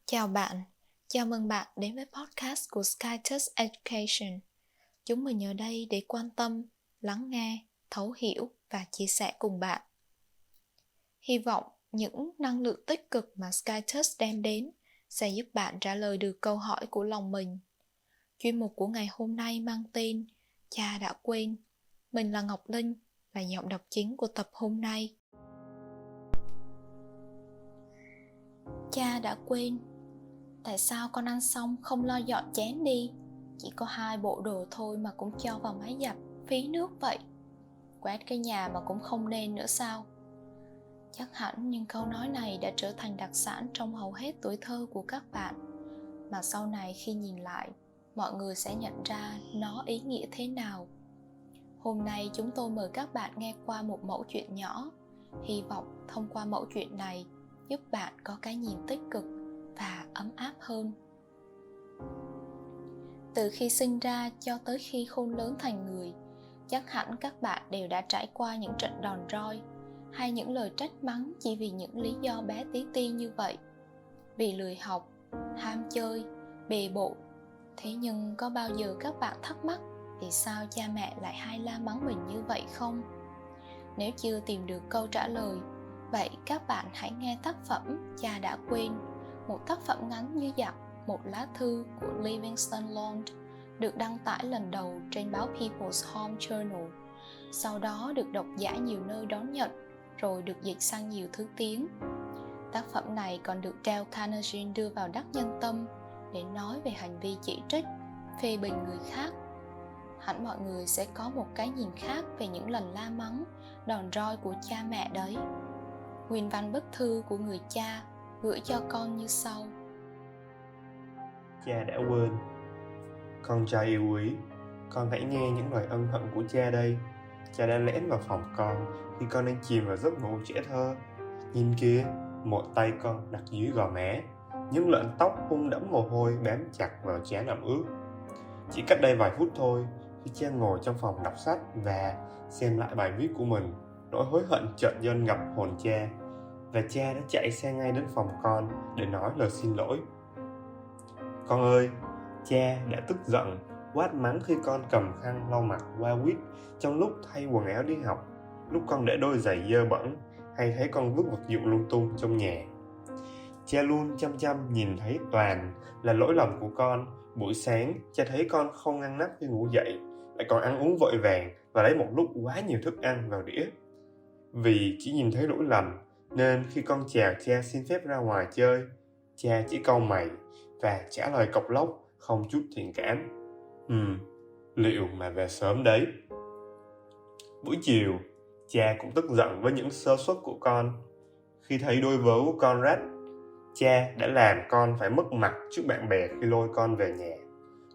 Chào bạn, chào mừng bạn đến với podcast của SkyTouch Education. Chúng mình ở đây để quan tâm, lắng nghe, thấu hiểu và chia sẻ cùng bạn. Hy vọng những năng lượng tích cực mà SkyTouch đem đến sẽ giúp bạn trả lời được câu hỏi của lòng mình. Chuyên mục của ngày hôm nay mang tên Cha đã quên. Mình là Ngọc Linh, là giọng đọc chính của tập hôm nay. Cha đã quên. Tại sao con ăn xong không lo dọn chén đi? Chỉ có 2 bộ đồ thôi mà cũng cho vào máy giặt, phí nước vậy. Quét cái nhà mà cũng không nên nữa sao? Chắc hẳn những câu nói này đã trở thành đặc sản trong hầu hết tuổi thơ của các bạn, mà sau này khi nhìn lại, mọi người sẽ nhận ra nó ý nghĩa thế nào. Hôm nay chúng tôi mời các bạn nghe qua một mẩu chuyện nhỏ. Hy vọng thông qua mẩu chuyện này giúp bạn có cái nhìn tích cực và ấm áp hơn. Từ khi sinh ra cho tới khi khôn lớn thành người, chắc hẳn các bạn đều đã trải qua những trận đòn roi hay những lời trách mắng chỉ vì những lý do bé tí ti như vậy. Vì lười học, ham chơi, bề bộn. Thế nhưng có bao giờ các bạn thắc mắc vì sao cha mẹ lại hay la mắng mình như vậy không? Nếu chưa tìm được câu trả lời, vậy các bạn hãy nghe tác phẩm Cha đã quên, một tác phẩm ngắn như dạng một lá thư của Livingston Lond, được đăng tải lần đầu trên báo People's Home Journal. Sau đó được độc giả nhiều nơi đón nhận, rồi được dịch sang nhiều thứ tiếng. Tác phẩm này còn được Dale Carnegie đưa vào Đắc Nhân Tâm để nói về hành vi chỉ trích, phê bình người khác. Hẳn mọi người sẽ có một cái nhìn khác về những lần la mắng, đòn roi của cha mẹ đấy. Nguyên văn bức thư của người cha gửi cho con như sau. Cha đã quên. Con trai yêu quý, con hãy nghe những lời ân hận của cha đây. Cha đã lẻn vào phòng con khi con đang chìm vào giấc ngủ trẻ thơ. Nhìn kìa, một tay con đặt dưới gò má, những lọn tóc hung đẫm mồ hôi bám chặt vào trán ẩm ướt. Chỉ cách đây vài phút thôi, khi cha ngồi trong phòng đọc sách và xem lại bài viết của mình, nỗi hối hận chợt dâng ngập hồn cha, và cha đã chạy xe ngay đến phòng con để nói lời xin lỗi. Con ơi, cha đã tức giận, quát mắng khi con cầm khăn lau mặt qua quýt trong lúc thay quần áo đi học, lúc con để đôi giày dơ bẩn, hay thấy con vứt vật dụng lung tung trong nhà. Cha luôn chăm chăm nhìn thấy toàn là lỗi lầm của con. Buổi sáng, cha thấy con không ngăn nắp khi ngủ dậy, lại còn ăn uống vội vàng và lấy một lúc quá nhiều thức ăn vào đĩa. Vì chỉ nhìn thấy lỗi lầm, nên khi con chào cha xin phép ra ngoài chơi, cha chỉ cau mày và trả lời cộc lốc không chút thiện cảm. Liệu mà về sớm đấy. Buổi chiều, cha cũng tức giận với những sơ suất của con. Khi thấy đôi vớ của con rách, cha đã làm con phải mất mặt trước bạn bè khi lôi con về nhà.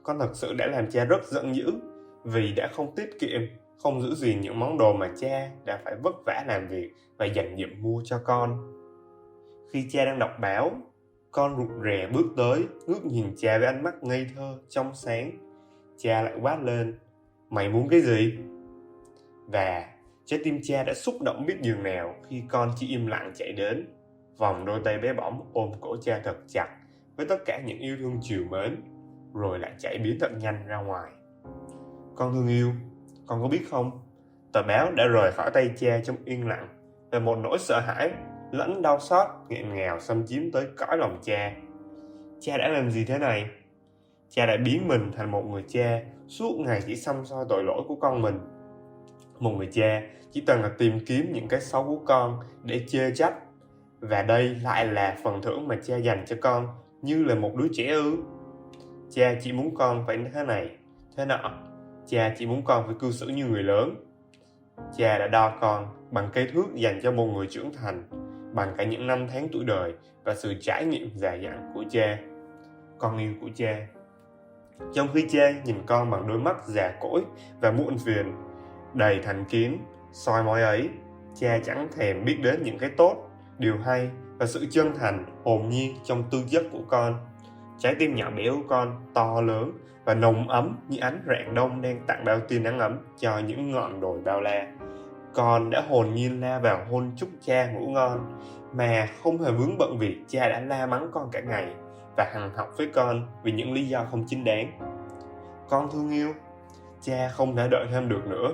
Con thật sự đã làm cha rất giận dữ, vì đã không tiết kiệm, không giữ gìn những món đồ mà cha đã phải vất vả làm việc và dành dụm mua cho con. Khi cha đang đọc báo, con rụt rè bước tới, ngước nhìn cha với ánh mắt ngây thơ, trong sáng. Cha lại quát lên, mày muốn cái gì? Và trái tim cha đã xúc động biết nhường nào khi con chỉ im lặng chạy đến, vòng đôi tay bé bỏng ôm cổ cha thật chặt với tất cả những yêu thương trìu mến, rồi lại chạy biến thật nhanh ra ngoài. Con thương yêu, con có biết không? Tờ báo đã rời khỏi tay cha trong yên lặng, và một nỗi sợ hãi lẫn đau xót nghẹn ngào xâm chiếm tới cõi lòng cha. Cha đã làm gì thế này? Cha đã biến mình thành một người cha suốt ngày chỉ săm soi tội lỗi của con mình. Một người cha chỉ toàn là tìm kiếm những cái xấu của con để chê trách. Và đây lại là phần thưởng mà cha dành cho con, như là một đứa trẻ ư? Cha chỉ muốn con phải thế này, thế nọ. Cha chỉ muốn con phải cư xử như người lớn. Cha đã đo con bằng cây thước dành cho một người trưởng thành, bằng cả những năm tháng tuổi đời và sự trải nghiệm dày dặn của cha. Con yêu của cha. Trong khi cha nhìn con bằng đôi mắt già cỗi và muộn phiền, đầy thành kiến, soi mói ấy, cha chẳng thèm biết đến những cái tốt, điều hay và sự chân thành, hồn nhiên trong tư chất của con. Trái tim nhỏ bé của con to lớn và nồng ấm như ánh rạng đông đang tặng bao tia nắng ấm cho những ngọn đồi bao la. Con đã hồn nhiên la vào hôn chúc cha ngủ ngon, mà không hề vướng bận vì cha đã la mắng con cả ngày, và hằn học với con vì những lý do không chính đáng. Con thương yêu, cha không thể đợi thêm được nữa.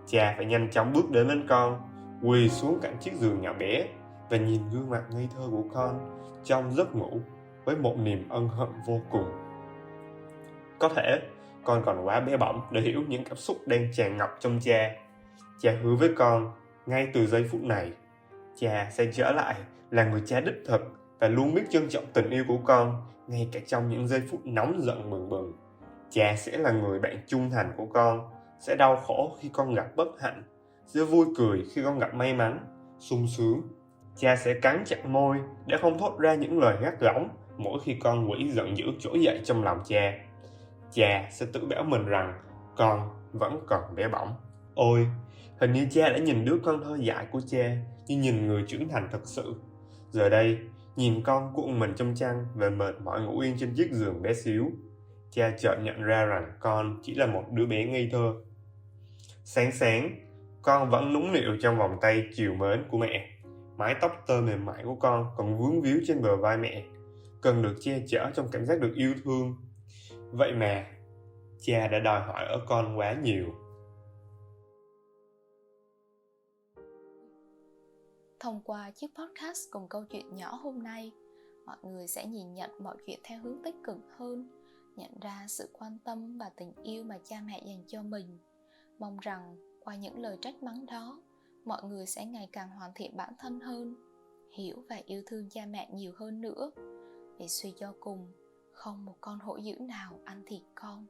Cha phải nhanh chóng bước đến bên con, quỳ xuống cạnh chiếc giường nhỏ bé và nhìn gương mặt ngây thơ của con trong giấc ngủ với một niềm ân hận vô cùng. Có thể con còn quá bé bỏng để hiểu những cảm xúc đang tràn ngập trong cha. Cha hứa với con, ngay từ giây phút này, cha sẽ trở lại là người cha đích thực và luôn biết trân trọng tình yêu của con, ngay cả trong những giây phút nóng giận bừng bừng. Cha sẽ là người bạn trung thành của con, sẽ đau khổ khi con gặp bất hạnh, sẽ vui cười khi con gặp may mắn, sung sướng. Cha sẽ cắn chặt môi để không thốt ra những lời gắt gỏng mỗi khi con quỷ giận dữ trỗi dậy trong lòng cha. Cha sẽ tự bảo mình rằng con vẫn còn bé bỏng. Ôi, hình như cha đã nhìn đứa con thơ dại của cha như nhìn người trưởng thành thật sự. Giờ đây, nhìn con cuộn mình trong chăn và mệt mỏi ngủ yên trên chiếc giường bé xíu, cha chợt nhận ra rằng con chỉ là một đứa bé ngây thơ. Sáng sáng, con vẫn nũng nịu trong vòng tay trìu mến của mẹ. Mái tóc tơ mềm mại của con còn vướng víu trên bờ vai mẹ, cần được che chở trong cảm giác được yêu thương. Vậy mà, cha đã đòi hỏi ở con quá nhiều. Thông qua chiếc podcast cùng câu chuyện nhỏ hôm nay, mọi người sẽ nhìn nhận mọi chuyện theo hướng tích cực hơn, nhận ra sự quan tâm và tình yêu mà cha mẹ dành cho mình. Mong rằng qua những lời trách mắng đó, mọi người sẽ ngày càng hoàn thiện bản thân hơn, hiểu và yêu thương cha mẹ nhiều hơn nữa. Vì suy cho cùng, không một con hổ dữ nào ăn thịt con.